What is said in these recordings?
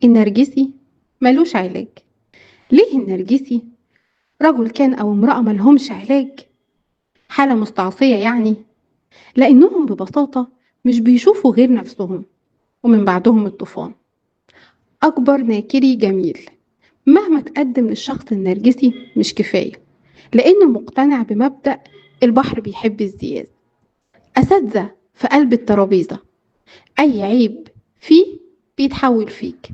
النرجسي ملوش علاج. ليه النرجسي؟ رجل كان أو امرأة ملهمش علاج، حالة مستعصية يعني، لأنهم ببساطة مش بيشوفوا غير نفسهم، ومن بعدهم الطوفان. أكبر ناكري جميل مهما تقدم للشخص النرجسي مش كفاية، لأنه مقتنع بمبدأ البحر بيحب الزيادة. أساتذة في قلب الترابيزة، أي عيب فيه بيتحول فيك،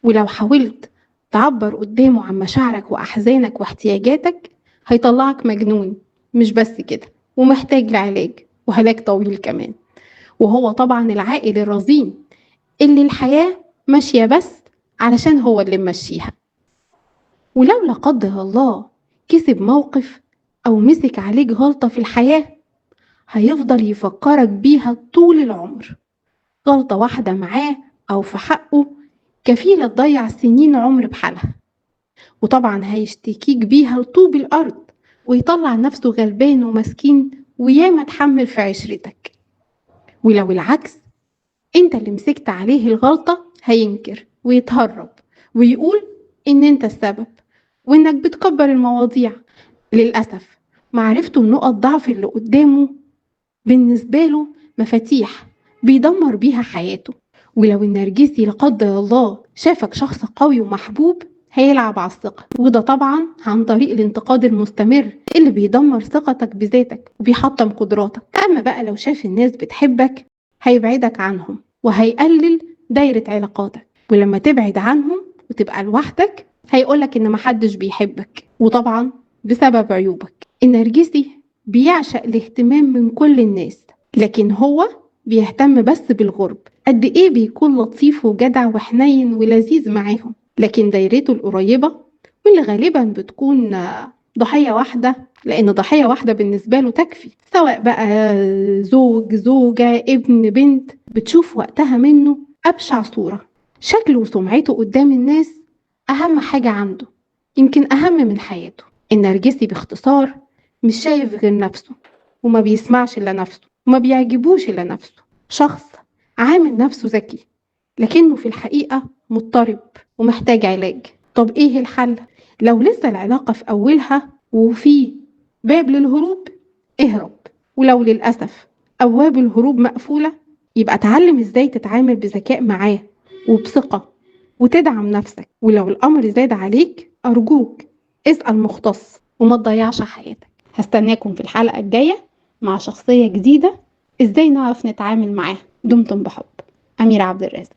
ولو حاولت تعبر قدامه عن مشاعرك وأحزانك واحتياجاتك هيطلعك مجنون. مش بس كده، ومحتاج لعلاج وعلاج طويل كمان. وهو طبعا العاقل الرزين اللي الحياة ماشية بس علشان هو اللي ممشيها. ولو لا قدر الله كسب موقف أو مسك عليك غلطة في الحياة هيفضل يفكرك بيها طول العمر. غلطة واحدة معاه أو في حقه كفيلة تضيع سنين عمر بحالها، وطبعا هيشتكيك بيها لطوب الأرض ويطلع نفسه غلبان ومسكين وياما تحمل في عشرتك. ولو العكس، انت اللي مسكت عليه الغلطة هينكر ويتهرب ويقول ان انت السبب وانك بتكبر المواضيع. للأسف معرفته نقط ضعف اللي قدامه بالنسبة له مفاتيح بيدمر بيها حياته. ولو النرجسي لا قدر الله شافك شخص قوي ومحبوب هيلعب على الثقة، وده طبعا عن طريق الانتقاد المستمر اللي بيدمر ثقتك بذاتك وبيحطم قدراتك. أما بقى لو شاف الناس بتحبك هيبعدك عنهم وهيقلل دايرة علاقاتك، ولما تبعد عنهم وتبقى لوحدك هيقولك إن محدش بيحبك، وطبعا بسبب عيوبك. النرجسي بيعشق الاهتمام من كل الناس، لكن هو بيهتم بس بالغرب. قد ايه بيكون لطيف وجدع وحنين ولذيذ معاهم، لكن دايرته القريبة واللي غالبا بتكون ضحية واحدة، لأن ضحية واحدة بالنسبة له تكفي، سواء بقى زوج، زوجة، ابن، بنت، بتشوف وقتها منه أبشع صورة. شكله وسمعته قدام الناس أهم حاجة عنده، يمكن أهم من حياته. النرجسي باختصار مش شايف غير نفسه، وما بيسمعش إلا نفسه، وما بيعجبوش إلا نفسه. شخص عامل نفسه ذكي لكنه في الحقيقة مضطرب ومحتاج علاج. طب إيه الحل؟ لو لسه العلاقة في أولها وفي باب للهروب اهرب، ولو للأسف أبواب الهروب مقفولة يبقى اتعلم إزاي تتعامل بذكاء معاه وبثقة وتدعم نفسك. ولو الأمر زاد عليك أرجوك اسأل مختص وما تضيعش حياتك. هستناكم في الحلقة الجاية مع شخصية جديدة إزاي نعرف نتعامل معاها. دمتم بحب. أميرة عبد الرازق.